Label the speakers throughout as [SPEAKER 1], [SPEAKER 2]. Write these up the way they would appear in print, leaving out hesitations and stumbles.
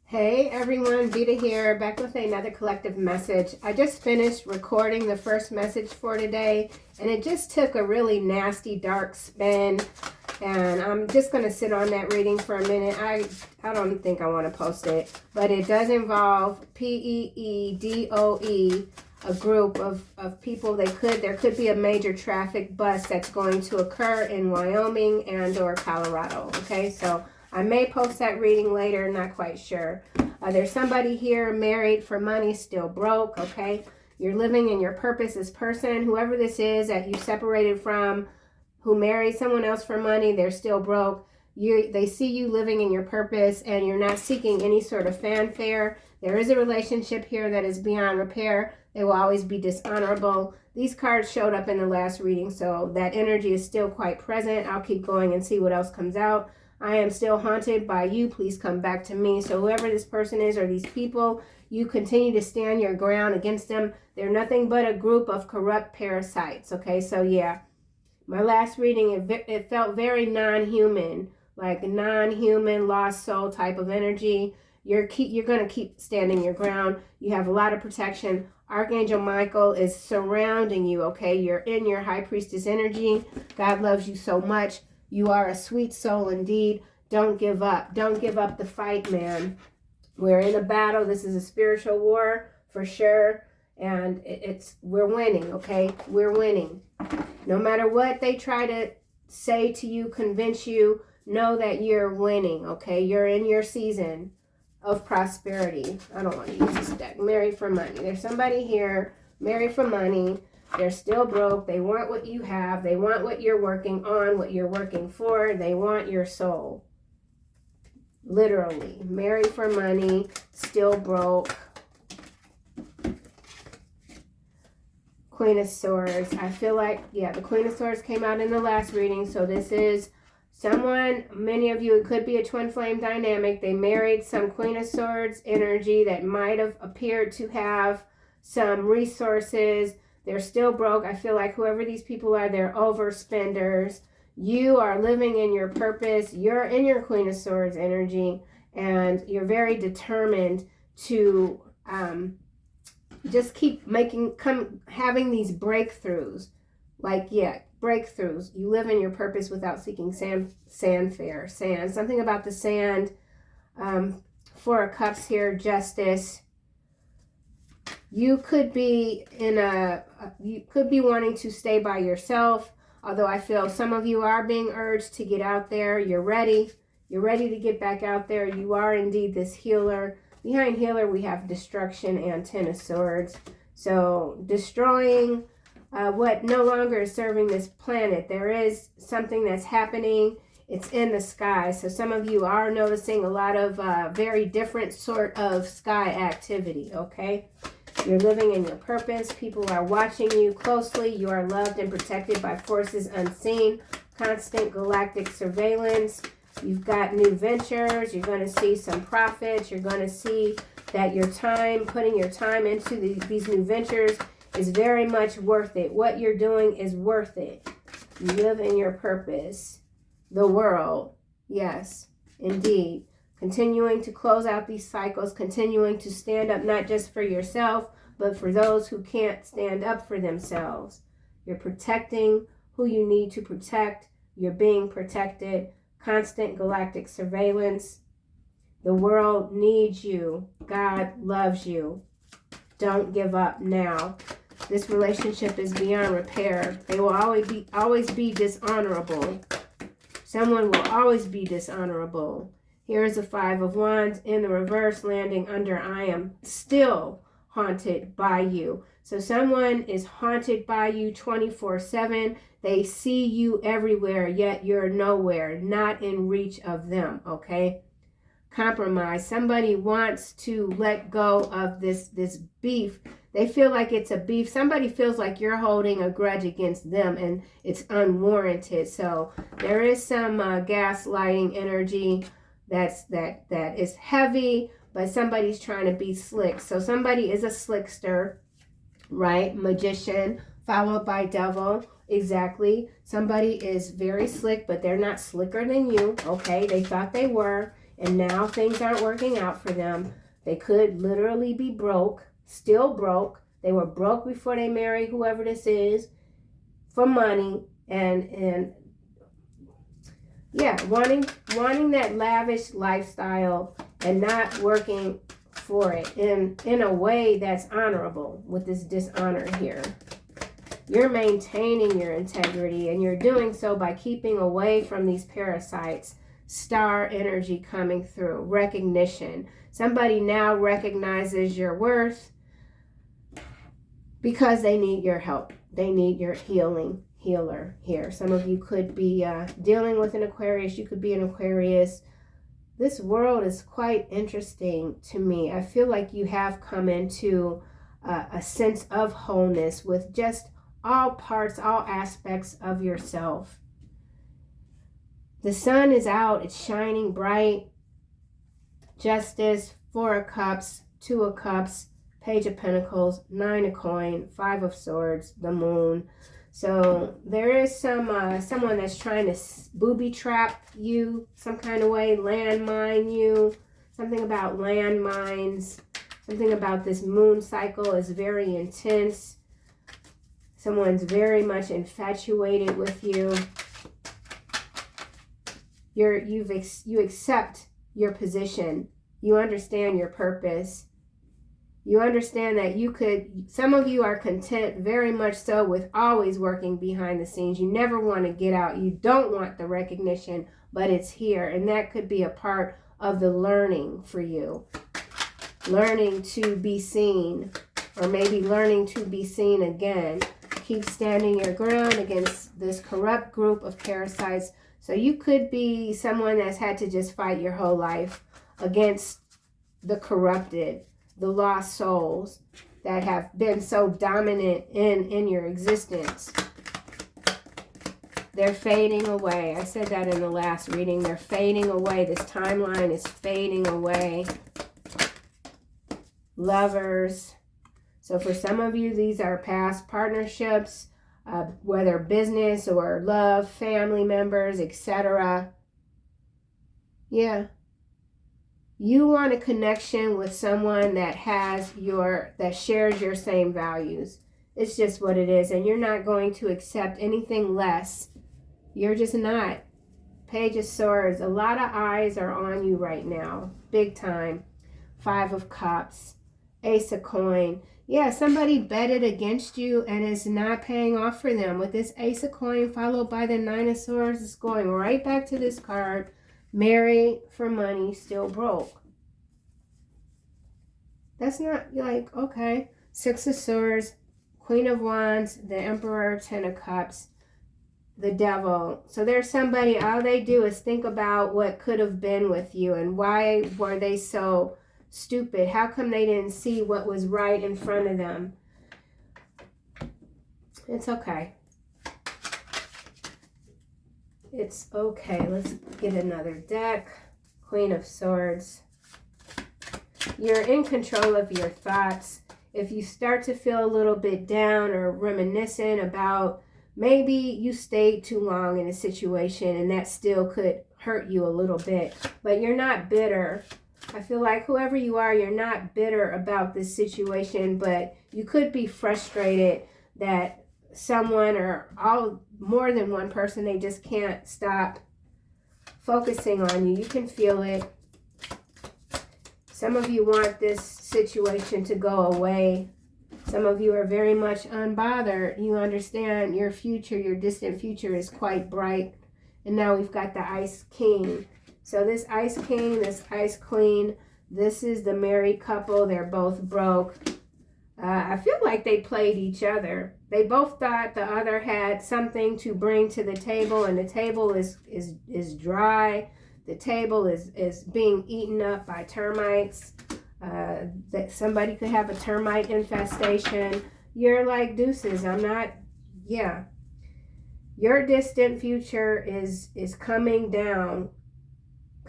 [SPEAKER 1] Hey everyone, Veda here, back with another collective message. I just finished recording the first message for today, and it just took a really nasty, dark spin. And I'm just going to sit on that reading for a minute. I don't think I want to post it, but it does involve PEEDOE, a group of people. There could be a major traffic bust that's going to occur in Wyoming and or Colorado. Okay, so I may post that reading later, not quite sure. There's somebody here married for money, still broke, okay? You're living in your purpose. This person, whoever this is that you separated from, who married someone else for money, they're still broke. They see you living in your purpose and you're not seeking any sort of fanfare. There is a relationship here that is beyond repair. They will always be dishonorable. These cards showed up in the last reading, so that energy is still quite present. I'll keep going and see what else comes out. I am still haunted by you. Please come back to me. So whoever this person is or these people, you continue to stand your ground against them. They're nothing but a group of corrupt parasites. Okay, so yeah. My last reading, it felt very non-human, like non-human, lost soul type of energy. You're going to keep standing your ground. You have a lot of protection. Archangel Michael is surrounding you, okay? You're in your high priestess energy. God loves you so much. You are a sweet soul indeed. Don't give up. Don't give up the fight, man. We're in a battle. This is a spiritual war for sure. And we're winning, okay? We're winning. No matter what they try to say to you, convince you, know that you're winning, okay? You're in your season of prosperity. I don't want to use this deck. Married for money. There's somebody here, married for money. They're still broke. They want what you have. They want what you're working on, what you're working for. They want your soul. Literally. Married for money, still broke. Queen of Swords. I feel like, yeah, the Queen of Swords came out in the last reading. So this is someone, many of you, it could be a twin flame dynamic. They married some Queen of Swords energy that might have appeared to have some resources. They're still broke. I feel like whoever these people are, they're overspenders. You are living in your purpose. You're in your Queen of Swords energy, and you're very determined to just keep having these breakthroughs. Like, yeah, breakthroughs. You live in your purpose without seeking sand. Something about the sand. Four of Cups here, justice. You could be wanting to stay by yourself, although I feel some of you are being urged to get out there. You're ready to get back out there. You are indeed this healer. Behind healer we have destruction and Ten of Swords. So destroying what no longer is serving this planet. There is something that's happening. It's in the sky. So some of you are noticing a lot of very different sort of sky activity, okay? You're living in your purpose. People are watching you closely. You are loved and protected by forces unseen. Constant galactic surveillance. You've got new ventures. You're going to see some profits. You're going to see that putting your time into these new ventures is very much worth it. What you're doing is worth it. You live in your purpose. The world. Yes, indeed. Continuing to close out these cycles, continuing to stand up not just for yourself, but for those who can't stand up for themselves. You're protecting who you need to protect. You're being protected. Constant galactic surveillance. The world needs you. God loves you. Don't give up now. This relationship is beyond repair. They will always be dishonorable. Someone will always be dishonorable. Here is the Five of Wands in the reverse, landing under I am still haunted by you. So someone is haunted by you 24/7. They see you everywhere, yet you're nowhere, not in reach of them, okay? Compromise. Somebody wants to let go of this beef. They feel like it's a beef. Somebody feels like you're holding a grudge against them and it's unwarranted. So there is some gaslighting energy that is heavy, but somebody's trying to be slick. So somebody is a slickster, right? Magician, followed by devil. Exactly. Somebody is very slick, but they're not slicker than you, okay? They thought they were. and now things aren't working out for them. They could literally be broke, still broke. They were broke before they married whoever this is for money, and yeah, wanting that lavish lifestyle and not working for it in a way that's honorable with this dishonor here. You're maintaining your integrity, and you're doing so by keeping away from these parasites. Star energy coming through, recognition. Somebody now recognizes your worth because they need your help. They need your healer here. Some of you could be dealing with an Aquarius. You could be an Aquarius. This world is quite interesting to me. I feel like you have come into a sense of wholeness with just all parts, all aspects of yourself. The sun is out. It's shining bright. Justice, 4 of Cups, 2 of Cups, Page of Pentacles, 9 of Coin, 5 of Swords, the Moon. So there is someone that's trying to booby trap you some kind of way, landmine you. Something about landmines. Something about this moon cycle is very intense. Someone's very much infatuated with you. You accept your position. You understand your purpose. You understand that some of you are content very much so with always working behind the scenes. You never want to get out. You don't want the recognition, but it's here. And that could be a part of the learning for you. Learning to be seen, or maybe learning to be seen again. Keep standing your ground against this corrupt group of parasites. So you could be someone that's had to just fight your whole life against the corrupted, the lost souls that have been so dominant in your existence. They're fading away. I said that in the last reading. They're fading away. This timeline is fading away. Lovers. So for some of you, these are past partnerships, whether business or love, family members, etc. Yeah. You want a connection with someone that shares your same values. It's just what it is. And you're not going to accept anything less. You're just not. Page of Swords. A lot of eyes are on you right now. Big time. 5 of Cups. Ace of Coin. Yeah, somebody betted against you and is not paying off for them. With this Ace of Coin followed by the 9 of Swords, it's going right back to this card. Married for money, still broke. That's not like, okay. 6 of Swords, Queen of Wands, the Emperor, 10 of Cups, the Devil. So there's somebody, all they do is think about what could have been with you and why were they so stupid. How come they didn't see what was right in front of them? It's okay. It's okay. Let's get another deck. Queen of Swords. You're in control of your thoughts. If you start to feel a little bit down or reminiscent about maybe you stayed too long in a situation and that still could hurt you a little bit, but you're not bitter. I feel like whoever you are, you're not bitter about this situation, but you could be frustrated that someone or more than one person, they just can't stop focusing on you. You can feel it. Some of you want this situation to go away. Some of you are very much unbothered. You understand your future, your distant future is quite bright. And now we've got the Ice King. So this Ice King, this Ice Queen, this is the married couple. They're both broke. I feel like they played each other. They both thought the other had something to bring to the table, and the table is dry. The table is being eaten up by termites. That somebody could have a termite infestation. You're like, deuces, I'm not, yeah. Your distant future is coming down.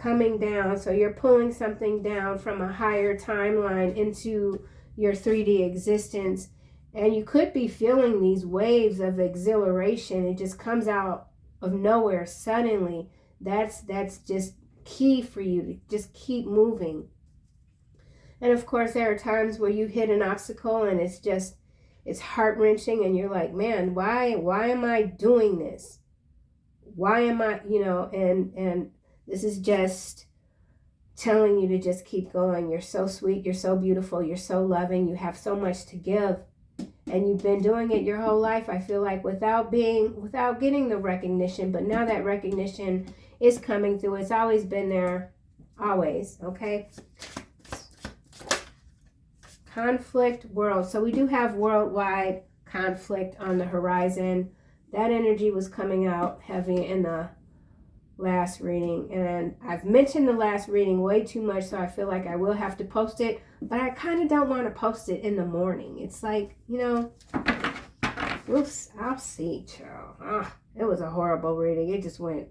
[SPEAKER 1] So you're pulling something down from a higher timeline into your 3D existence, and you could be feeling these waves of exhilaration. It just comes out of nowhere suddenly. That's just key for you to just keep moving. And of course, there are times where you hit an obstacle and it's heart-wrenching, and you're like, man, why am I doing this? Why am I, and this is just telling you to just keep going. You're so sweet, you're so beautiful, you're so loving, you have so much to give. And you've been doing it your whole life, I feel like, without getting the recognition. But now that recognition is coming through. It's always been there, always, okay? Conflict world. So we do have worldwide conflict on the horizon. That energy was coming out heavy in the last reading. And I've mentioned the last reading way too much, so I feel like I will have to post it. But I kind of don't want to post it in the morning. It's like, I'll see, child. It was a horrible reading. It just went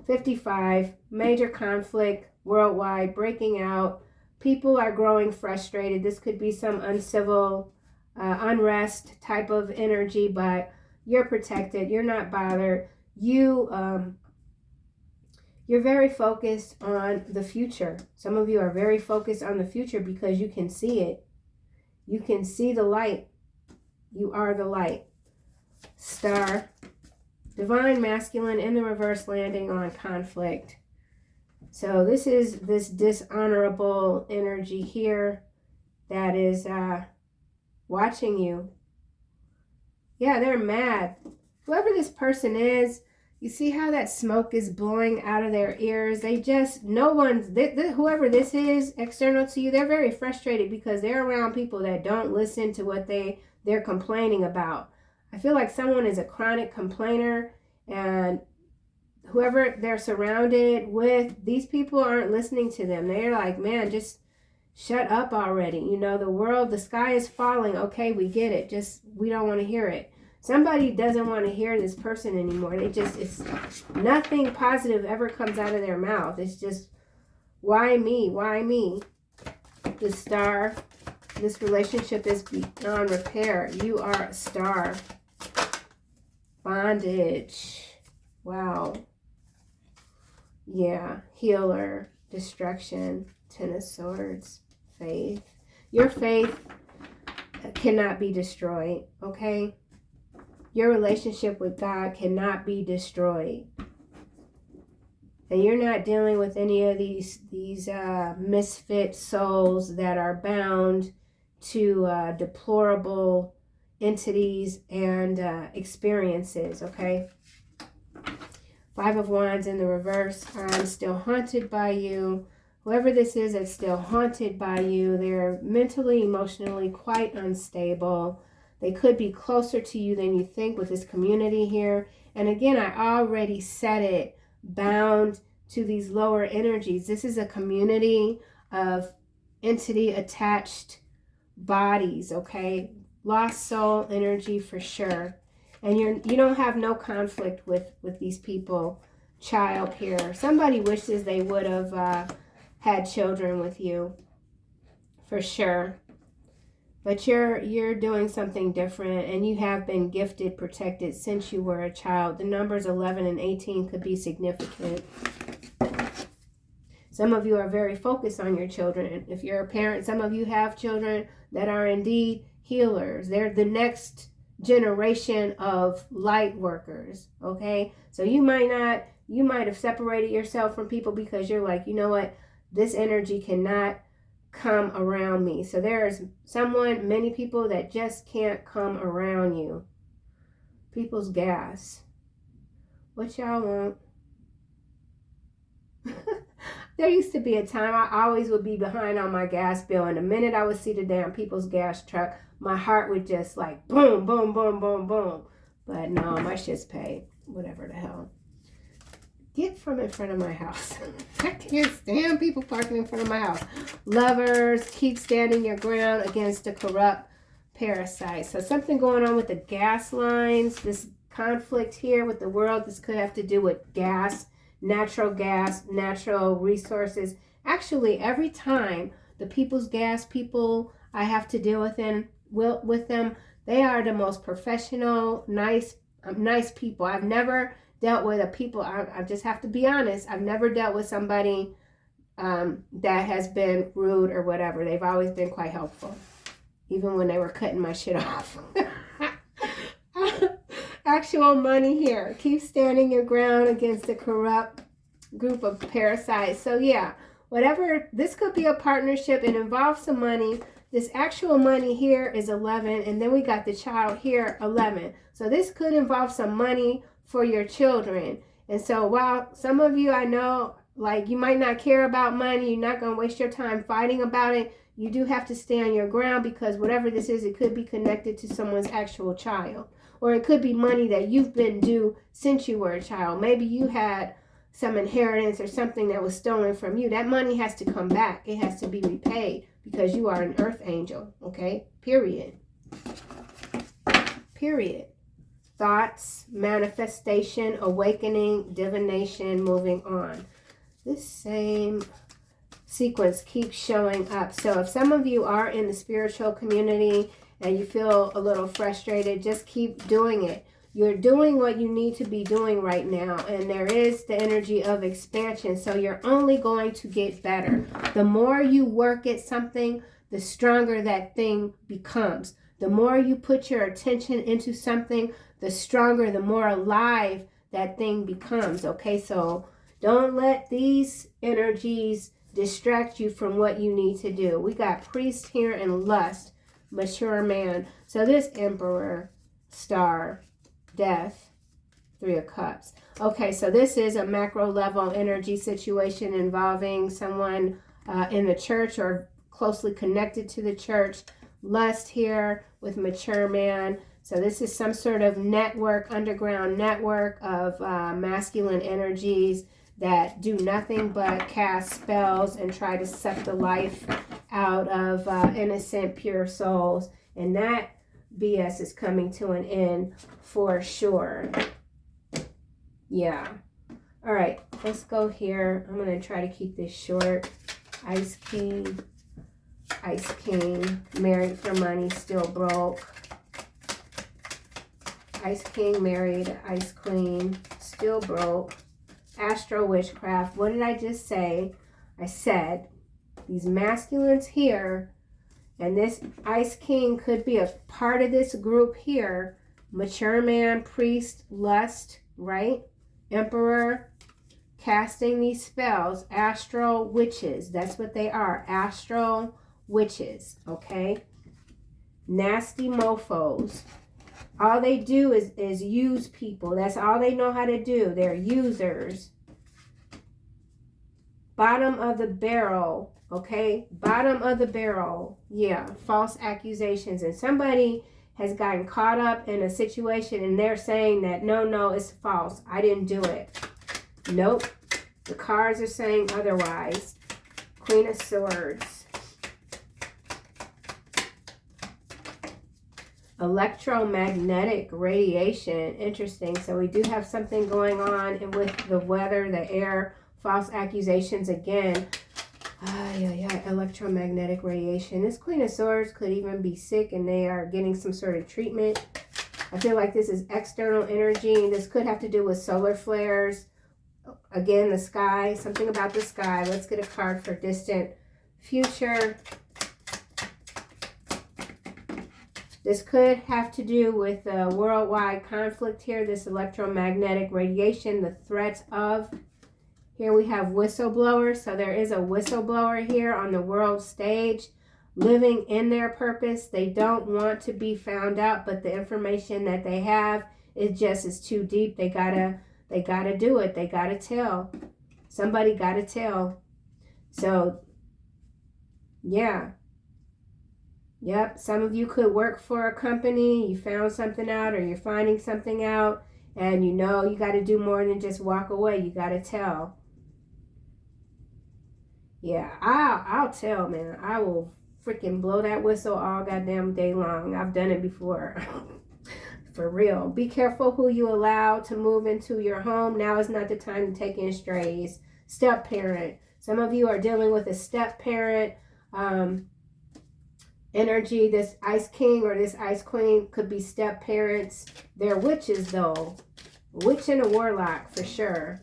[SPEAKER 1] 55. Major conflict worldwide breaking out. People are growing frustrated. This could be some uncivil unrest type of energy, but you're protected. You're not bothered. You're very focused on the future. Some of you are very focused on the future because you can see it. You can see the light. You are the light. Star. Divine masculine in the reverse landing on conflict. So this is this dishonorable energy here that is watching you. Yeah, they're mad. Whoever this person is, you see how that smoke is blowing out of their ears? Whoever this is external to you, they're very frustrated because they're around people that don't listen to what they're complaining about. I feel like someone is a chronic complainer, and whoever they're surrounded with, these people aren't listening to them. They're like, man, just shut up already. The sky is falling. Okay, we get it. We don't want to hear it. Somebody doesn't want to hear this person anymore. It's nothing positive ever comes out of their mouth. It's just, why me? Why me? The star. This relationship is beyond repair. You are a star. Bondage. Wow. Yeah. Healer. Destruction. Ten of Swords. Faith. Your faith cannot be destroyed. Okay? Your relationship with God cannot be destroyed. And you're not dealing with any of these misfit souls that are bound to deplorable entities and experiences, okay? Five of Wands in the reverse. I'm still haunted by you. Whoever this is that's still haunted by you, they're mentally, emotionally quite unstable. They could be closer to you than you think with this community here. And again, I already said it, bound to these lower energies. This is a community of entity-attached bodies, okay? Lost soul energy for sure. And you don't have no conflict with these people. Child here. Somebody wishes they would have had children with you, for sure. But you're doing something different, and you have been gifted, protected since you were a child. The numbers 11 and 18 could be significant. Some of you are very focused on your children. If you're a parent, some of you have children that are indeed healers. They're the next generation of light workers, okay? So you might have separated yourself from people because you're like, you know what? This energy cannot come around me. So there's many people that just can't come around you. People's gas. What y'all want? There used to be a time I always would be behind on my gas bill, and the minute I would see the damn people's gas truck, my heart would just like boom, boom, boom, boom, boom. But no, my shit's paid. Whatever the hell. Get from in front of my house. I can't stand people parking in front of my house. Lovers, keep standing your ground against a corrupt parasite. So something going on with the gas lines. This conflict here with the world. This could have to do with gas, natural resources. Actually, every time the people's gas people I have to deal with them, they are the most professional, nice people. I've never dealt with a people, I just have to be honest, I've never dealt with somebody that has been rude or whatever. They've always been quite helpful, even when they were cutting my shit off. Actual money here. Keep standing your ground against a corrupt group of parasites. So yeah, whatever, this could be a partnership. It involves some money. This actual money here is 11, and then we got the child here, 11. So this could involve some money for your children. And so while some of you, I know, like, you might not care about money, you're not going to waste your time fighting about it, you do have to stay on your ground, because whatever this is, it could be connected to someone's actual child. Or it could be money that you've been due since you were a child. Maybe you had some inheritance or something that was stolen from you. That money has to come back. It has to be repaid, because you are an earth angel, okay? Period. Period. Thoughts, manifestation, awakening, divination, moving on. This same sequence keeps showing up. So if some of you are in the spiritual community and you feel a little frustrated, just keep doing it. You're doing what you need to be doing right now, and there is the energy of expansion, so you're only going to get better. The more you work at something, the stronger that thing becomes. The more you put your attention into something, the stronger, the more alive that thing becomes, okay? So don't let these energies distract you from what you need to do. We got priest here and lust, mature man. So this emperor, star, death, 3 of cups. Okay, so this is a macro level energy situation involving someone in the church or closely connected to the church. Lust here with mature man. So this is some sort of network, underground network of masculine energies that do nothing but cast spells and try to suck the life out of innocent, pure souls. And that BS is coming to an end for sure. Yeah. All right, let's go here. I'm going to try to keep this short. Ice King, married for money, still broke. Ice King married, Ice Queen, still broke. Astral witchcraft. What did I just say? I said these masculines here, and this Ice King could be a part of this group here. Mature man, priest, lust, right? Emperor, casting these spells. Astral witches. That's what they are. Astral witches, okay? Nasty mofos. All they do is use people. That's all they know how to do. They're users. Bottom of the barrel, okay? Bottom of the barrel. Yeah, false accusations. And somebody has gotten caught up in a situation and they're saying that, no, it's false. I didn't do it. Nope. The cards are saying otherwise. Queen of Swords. Electromagnetic radiation. Interesting. So we do have something going on with the weather, the air, false accusations again. Electromagnetic radiation. This Queen of Swords could even be sick and they are getting some sort of treatment. I feel like this is external energy. This could have to do with solar flares. Again, the sky. Something about the sky. Let's get a card for distant future. This could have to do with the worldwide conflict here, this electromagnetic radiation, the threats of. Here we have whistleblower. So there is a whistleblower here on the world stage, living in their purpose. They don't want to be found out, but the information that they have is too deep. They gotta do it. They gotta tell. Somebody gotta tell. So, yeah. Yep, some of you could work for a company, you found something out or you're finding something out, and you know you got to do more than just walk away. You got to tell. Yeah, I'll tell, man. I will freaking blow that whistle all goddamn day long. I've done it before. For real. Be careful who you allow to move into your home. Now is not the time to take in strays. Step parent. Some of you are dealing with a step parent. Energy. This Ice King or this Ice Queen could be step parents. They're witches though. Witch and a warlock for sure.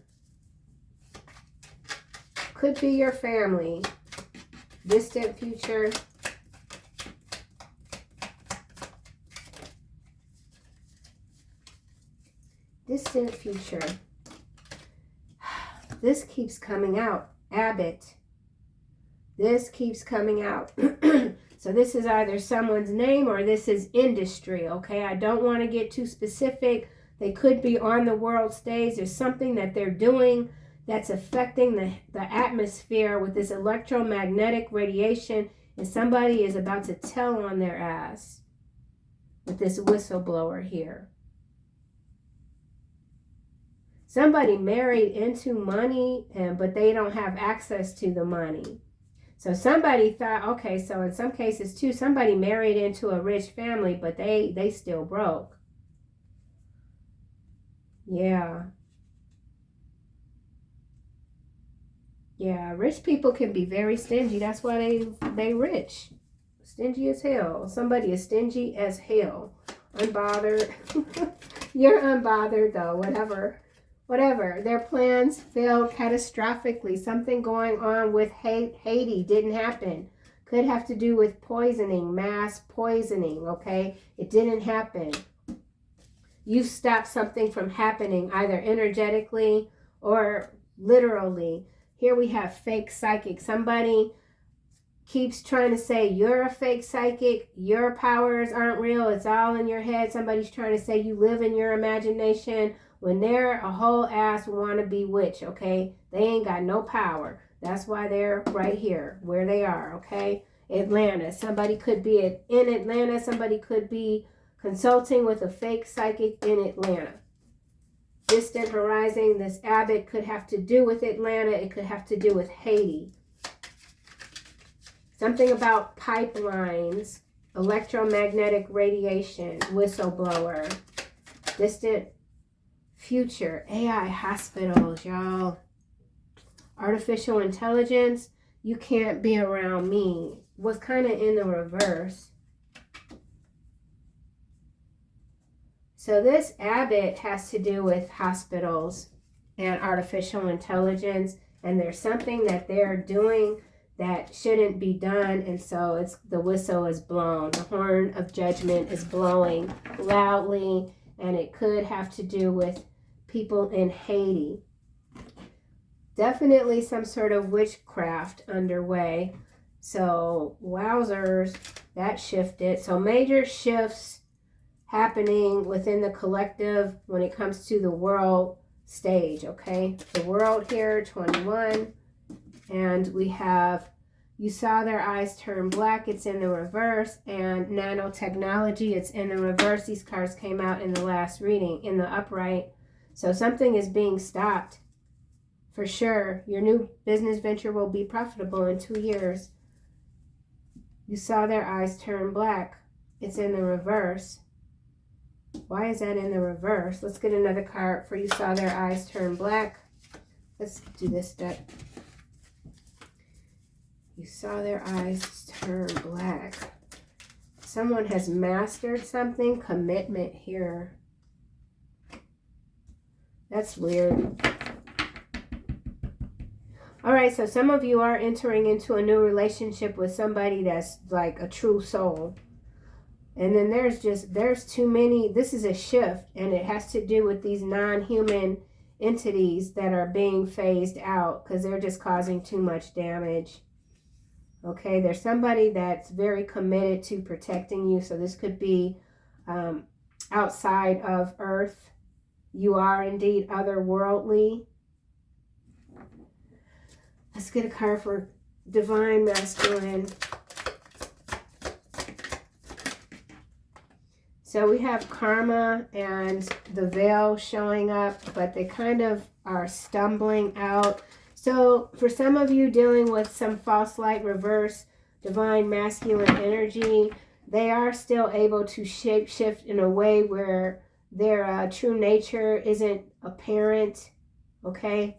[SPEAKER 1] Could be your family. Distant future. Distant future. This keeps coming out. Abbott. This keeps coming out. So this is either someone's name or this is industry, okay? I don't want to get too specific. They could be on the world stage. There's something that they're doing that's affecting the atmosphere with this electromagnetic radiation, and somebody is about to tell on their ass with this whistleblower here. Somebody married into money, but they don't have access to the money. So somebody thought, okay, so in some cases too, somebody married into a rich family, but they still broke. Yeah. Yeah, rich people can be very stingy. That's why they rich. Stingy as hell. Somebody is stingy as hell. Unbothered. You're unbothered though, whatever. Whatever. Their plans failed catastrophically. Something going on with Haiti didn't happen. Could have to do with poisoning, mass poisoning, okay? It didn't happen. You stopped something from happening, either energetically or literally. Here we have fake psychic. Somebody keeps trying to say you're a fake psychic, your powers aren't real, it's all in your head. Somebody's trying to say you live in your imagination when they're a whole ass wannabe witch, okay? They ain't got no power. That's why they're right here, where they are, okay? Atlanta. Somebody could be in Atlanta. Somebody could be consulting with a fake psychic in Atlanta. Distant horizon. This Abbott could have to do with Atlanta. It could have to do with Haiti. Something about pipelines, electromagnetic radiation, whistleblower, distant future, AI hospitals, y'all. Artificial intelligence, you can't be around me. Was kind of in the reverse. So this Abbott has to do with hospitals and artificial intelligence, and there's something that they're doing that shouldn't be done, and so the whistle is blown. The horn of judgment is blowing loudly, and it could have to do with people in Haiti. Definitely some sort of witchcraft underway. So wowzers, that shifted. So major shifts happening within the collective when it comes to the world stage, okay? The world here, 21. And we have, you saw their eyes turn black, it's in the reverse, and nanotechnology, it's in the reverse. These cards came out in the last reading, in the upright. So something is being stopped, for sure. Your new business venture will be profitable in 2 years. You saw their eyes turn black, it's in the reverse. Why is that in the reverse? Let's get another card for you saw their eyes turn black. Let's do this step. You saw their eyes turn black. Someone has mastered something. Commitment here. That's weird. All right, so some of you are entering into a new relationship with somebody that's like a true soul. And then there's too many. This is a shift, and it has to do with these non-human entities that are being phased out because they're just causing too much damage. Okay, there's somebody that's very committed to protecting you. So this could be outside of Earth. You are indeed otherworldly. Let's get a card for Divine Masculine. So we have karma and the veil showing up, but they kind of are stumbling out. So for some of you dealing with some false light, reverse, divine masculine energy, they are still able to shape shift in a way where their true nature isn't apparent, okay?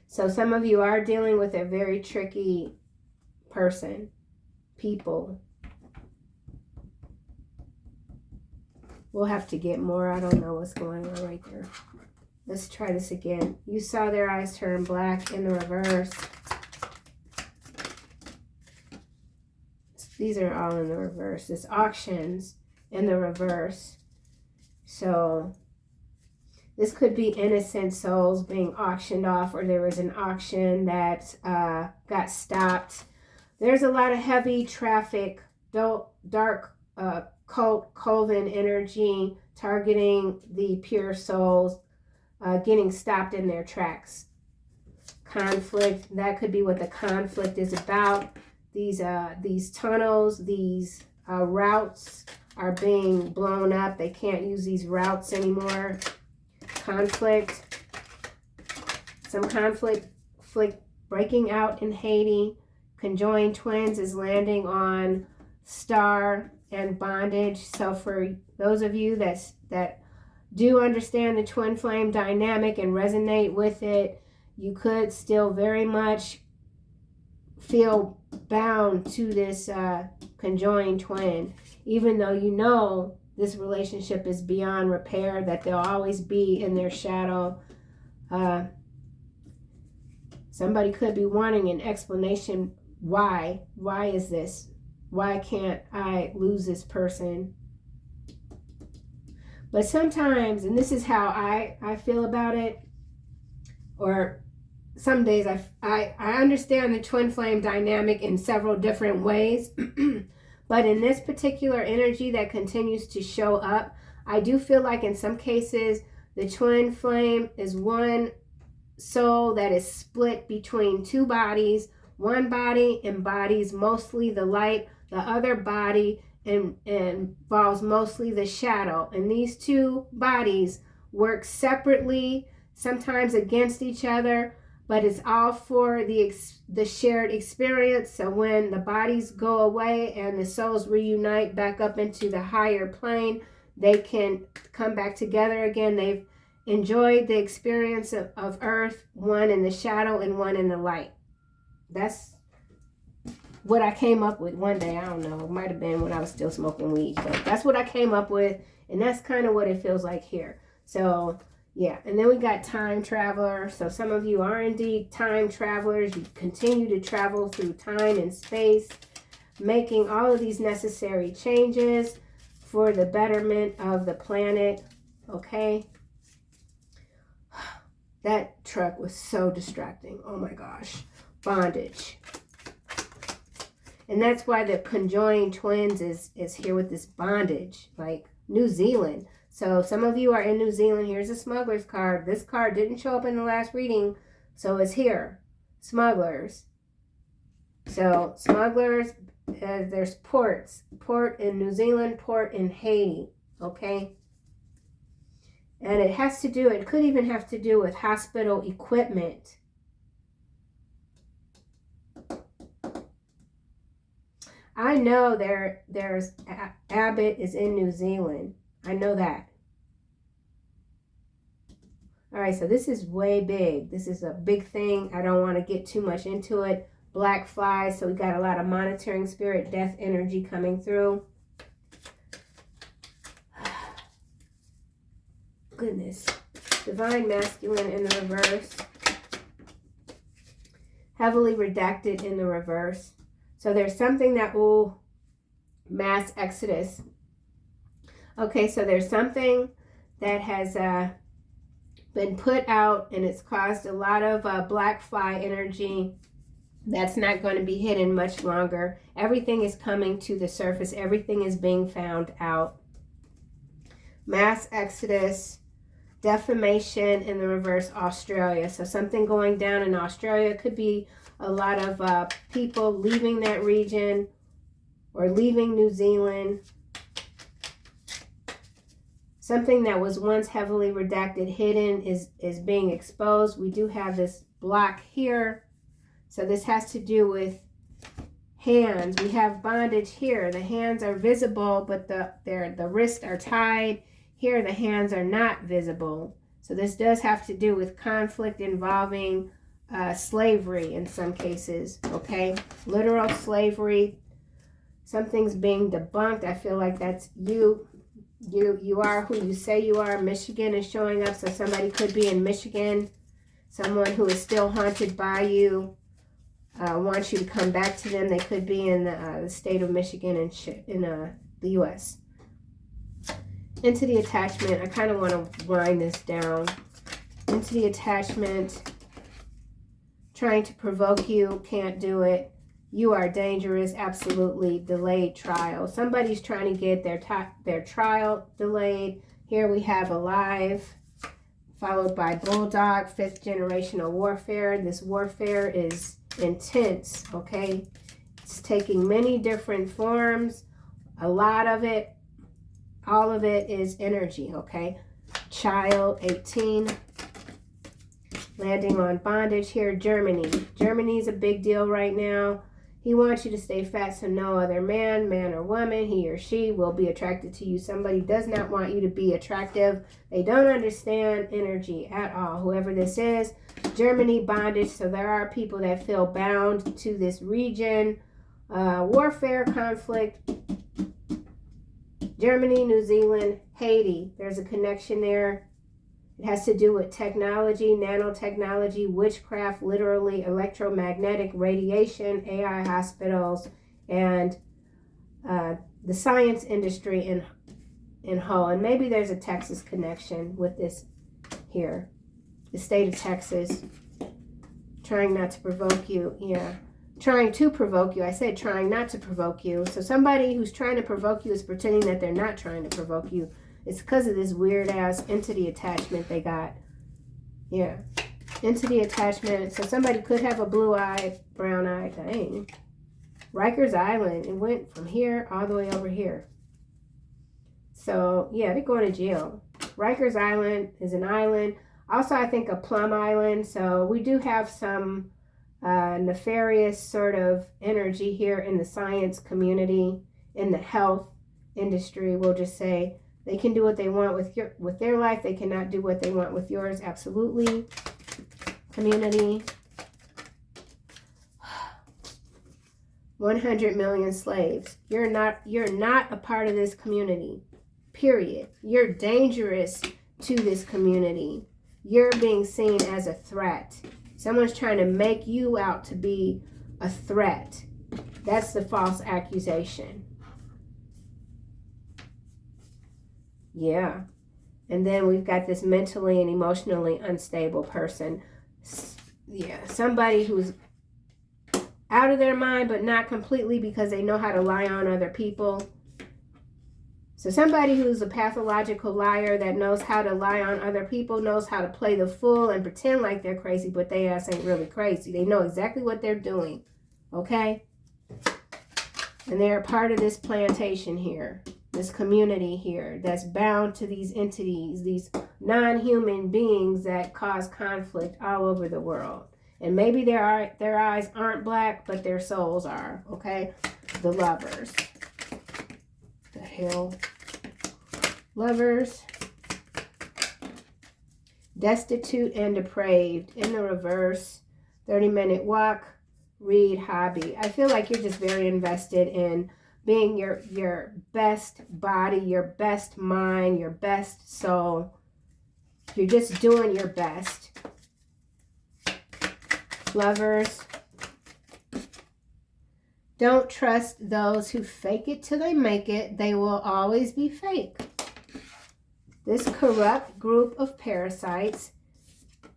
[SPEAKER 1] So some of you are dealing with a very tricky person, people. We'll have to get more. I don't know what's going on right there. Let's try this again. You saw their eyes turn black in the reverse. These are all in the reverse. It's auctions in the reverse. So this could be innocent souls being auctioned off, or there was an auction that got stopped. There's a lot of heavy traffic, dark cult, coven energy targeting the pure souls, getting stopped in their tracks. Conflict, that could be what the conflict is about. These tunnels, these routes are being blown up. They can't use these routes anymore. Conflict, some conflict breaking out in Haiti. Conjoined twins is landing on star and bondage. So for those of you that do understand the twin flame dynamic and resonate with it, you could still very much feel bound to this conjoined twin, even though you know this relationship is beyond repair, that they'll always be in their shadow. Somebody could be wanting an explanation. Why is this? Why can't I lose this person? But sometimes, and this is how I feel about it, or some days I understand the twin flame dynamic in several different ways. But in this particular energy that continues to show up, I do feel like in some cases the twin flame is one soul that is split between two bodies. One body embodies mostly the light, the other body involves mostly the shadow. And these two bodies work separately, sometimes against each other, but it's all for the shared experience. So when the bodies go away and the souls reunite back up into the higher plane, they can come back together again. They've enjoyed the experience of Earth, one in the shadow and one in the light. That's what I came up with one day. I don't know. It might have been when I was still smoking weed, but that's what I came up with. And that's kind of what it feels like here. So yeah, and then we got time traveler. So some of you are indeed time travelers. You continue to travel through time and space, making all of these necessary changes for the betterment of the planet. Okay. That truck was so distracting. Oh my gosh. Bondage. And that's why the conjoined twins is here with this bondage, like New Zealand. So some of you are in New Zealand. Here's a smuggler's card. This card didn't show up in the last reading, so it's here. Smugglers. So smugglers, there's ports. Port in New Zealand, port in Haiti. Okay? And it has to do, it could even have to do with hospital equipment. I know there's Abbott is in New Zealand. I know that. All right, so this is way big. This is a big thing. I don't want to get too much into it. Black flies, so we got a lot of monitoring spirit, death energy coming through. Goodness. Divine masculine in the reverse. Heavily redacted in the reverse. So there's something that will mass exodus. Okay, so there's something that has been put out and it's caused a lot of black fly energy. That's not going to be hidden much longer. Everything is coming to the surface. Everything is being found out. Mass exodus, defamation in the reverse, Australia. So something going down in Australia. Could be a lot of people leaving that region or leaving New Zealand. Something that was once heavily redacted, hidden, is being exposed. We do have this block here. So this has to do with hands. We have bondage here. The hands are visible, but the wrists are tied. Here, the hands are not visible. So this does have to do with conflict involving slavery in some cases, okay? Literal slavery. Something's being debunked. I feel like that's you You are who you say you are. Michigan is showing up, so somebody could be in Michigan. Someone who is still haunted by you wants you to come back to them. They could be in the state of Michigan and in the U.S. Into the attachment, I kind of want to wind this down. Into the attachment, trying to provoke you, can't do it. You are dangerous, absolutely. Delayed trial. Somebody's trying to get their trial delayed. Here we have alive, followed by bulldog, 5th generational warfare. This warfare is intense, okay? It's taking many different forms. A lot of it, all of it is energy, okay? Child, 18. Landing on bondage here, Germany. Germany's a big deal right now. He wants you to stay fat so no other man or woman, he or she, will be attracted to you. Somebody does not want you to be attractive. They don't understand energy at all. Whoever this is, Germany, bondage. So there are people that feel bound to this region. Warfare, conflict. Germany, New Zealand, Haiti. There's a connection there. It has to do with technology, nanotechnology, witchcraft, literally electromagnetic radiation, AI hospitals, and the science industry in whole. And maybe there's a Texas connection with this here. The state of Texas, trying not to provoke you. Yeah, trying to provoke you. I said trying not to provoke you. So somebody who's trying to provoke you is pretending that they're not trying to provoke you. It's because of this weird-ass entity attachment they got. Yeah. Entity attachment. So somebody could have a blue eye, brown eye. Dang. Rikers Island. It went from here all the way over here. So, yeah, they're going to jail. Rikers Island is an island. Also, I think a Plum Island. So we do have some nefarious sort of energy here in the science community, in the health industry, we'll just say. They can do what they want with their life. They cannot do what they want with yours. Absolutely. Community. 100 million slaves. You're not a part of this community. Period. You're dangerous to this community. You're being seen as a threat. Someone's trying to make you out to be a threat. That's the false accusation. Yeah. And then we've got this mentally and emotionally unstable person. Yeah. Somebody who's out of their mind, but not completely, because they know how to lie on other people. So somebody who's a pathological liar that knows how to lie on other people, knows how to play the fool and pretend like they're crazy, but they ass ain't really crazy. They know exactly what they're doing. Okay? And they're a part of this plantation here. This community here that's bound to these entities, these non-human beings that cause conflict all over the world. And maybe their eyes aren't black, but their souls are, okay? The lovers. The hell? Lovers. Destitute and depraved. In the reverse. 30-minute walk. Read, hobby. I feel like you're just very invested in being your best body, your best mind, your best soul. You're just doing your best. Lovers. Don't trust those who fake it till they make it. They will always be fake. This corrupt group of parasites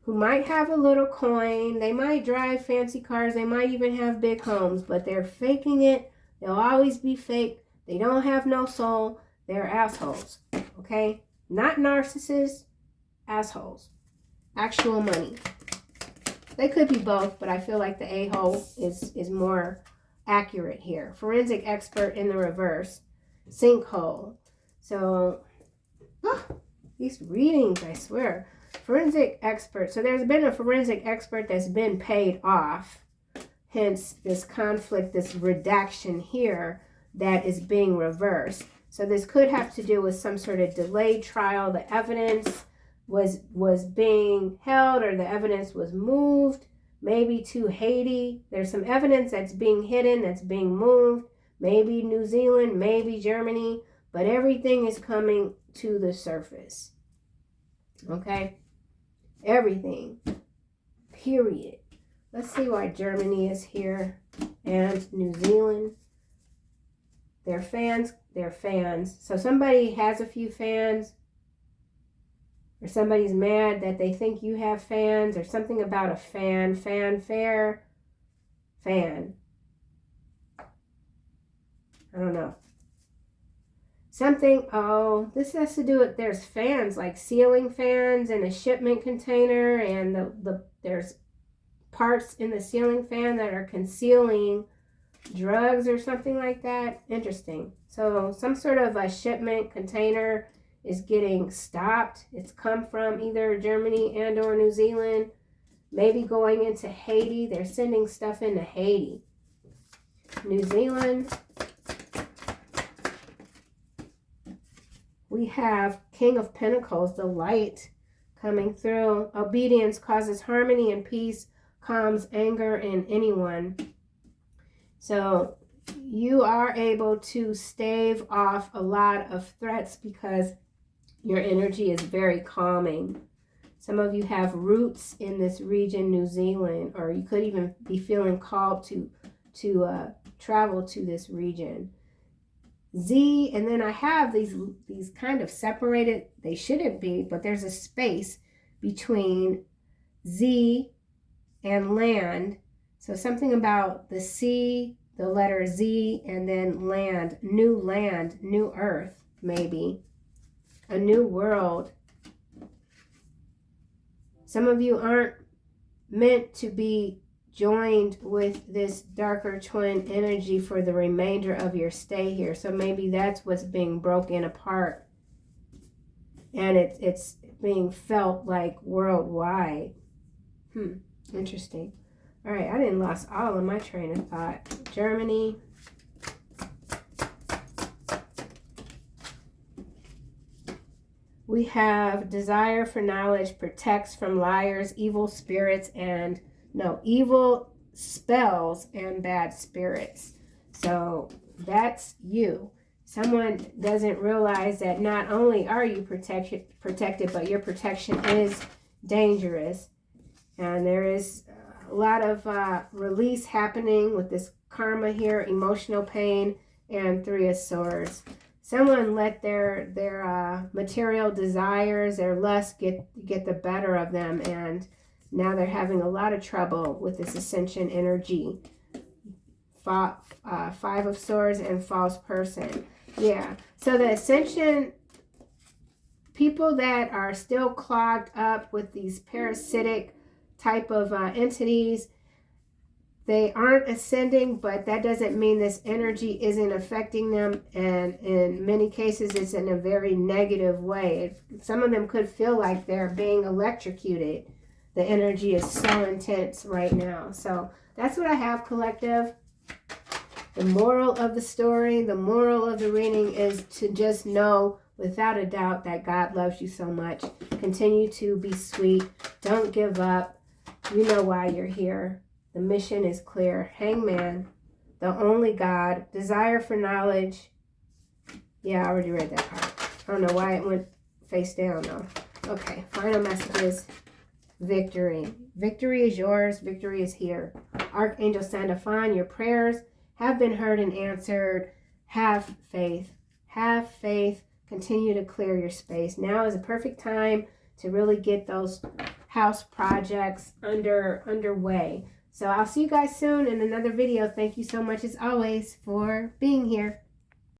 [SPEAKER 1] who might have a little coin, they might drive fancy cars, they might even have big homes, but they're faking it. They'll always be fake. They don't have no soul. They're assholes. Okay? Not narcissists. Assholes. Actual money. They could be both, but I feel like the a-hole is more accurate here. Forensic expert in the reverse. Sinkhole. So, these readings, I swear. Forensic expert. So there's been a forensic expert that's been paid off. Hence, this conflict, this redaction here that is being reversed. So this could have to do with some sort of delayed trial. The evidence was being held, or the evidence was moved, maybe to Haiti. There's some evidence that's being hidden, that's being moved. Maybe New Zealand, maybe Germany. but everything is coming to the surface. Okay? Everything. Period. Let's see why Germany is here and New Zealand. They're fans. They're fans. So somebody has a few fans, or somebody's mad that they think you have fans, or something about a fan, fanfare, fan. I don't know. Something, oh, this has to do with, there's fans, like ceiling fans in a shipment container, and there's parts in the ceiling fan that are concealing drugs or something like that. Interesting. So some sort of a shipment container is getting stopped. It's come from either Germany and or New Zealand, maybe going into Haiti. They're sending stuff into Haiti. New Zealand. We have King of Pentacles, the light coming through. Obedience causes harmony and peace, calms anger in anyone. So you are able to stave off a lot of threats because your energy is very calming. Some of you have roots in this region, New Zealand, or you could even be feeling called to travel to this region. Z, and then I have these kind of separated, they shouldn't be, but there's a space between Z and land. So something about the C, the letter Z, and then land, new earth, maybe. A new world. Some of you aren't meant to be joined with this darker twin energy for the remainder of your stay here. So maybe that's what's being broken apart. And it's being felt like worldwide. Interesting. All right, I didn't lost all of my train of thought. Germany. We have desire for knowledge protects from liars, evil spirits, and evil spells and bad spirits. So that's you. Someone doesn't realize that not only are you protected, but your protection is dangerous. And there is a lot of release happening with this karma here, emotional pain, and 3 of Swords. Someone let their material desires, their lust get the better of them, and now they're having a lot of trouble with this ascension energy. 5 of Swords and false person. Yeah. So the ascension, people that are still clogged up with these parasitic type of entities, they aren't ascending, but that doesn't mean this energy isn't affecting them. And in many cases, it's in a very negative way. Some of them could feel like they're being electrocuted. The energy is so intense right now. So that's what I have, collective. The moral of the story, the moral of the reading is to just know without a doubt that God loves you so much. Continue to be sweet. Don't give up. You know why you're here. The mission is clear. Hangman, the only God, desire for knowledge. Yeah, I already read that part. I don't know why it went face down though. Okay, final messages. Victory. Victory is yours. Victory is here. Archangel Sandalphon, your prayers have been heard and answered. Have faith. Have faith. Continue to clear your space. Now is a perfect time to really get those house projects underway. So I'll see you guys soon in another video. Thank you so much as always for being here.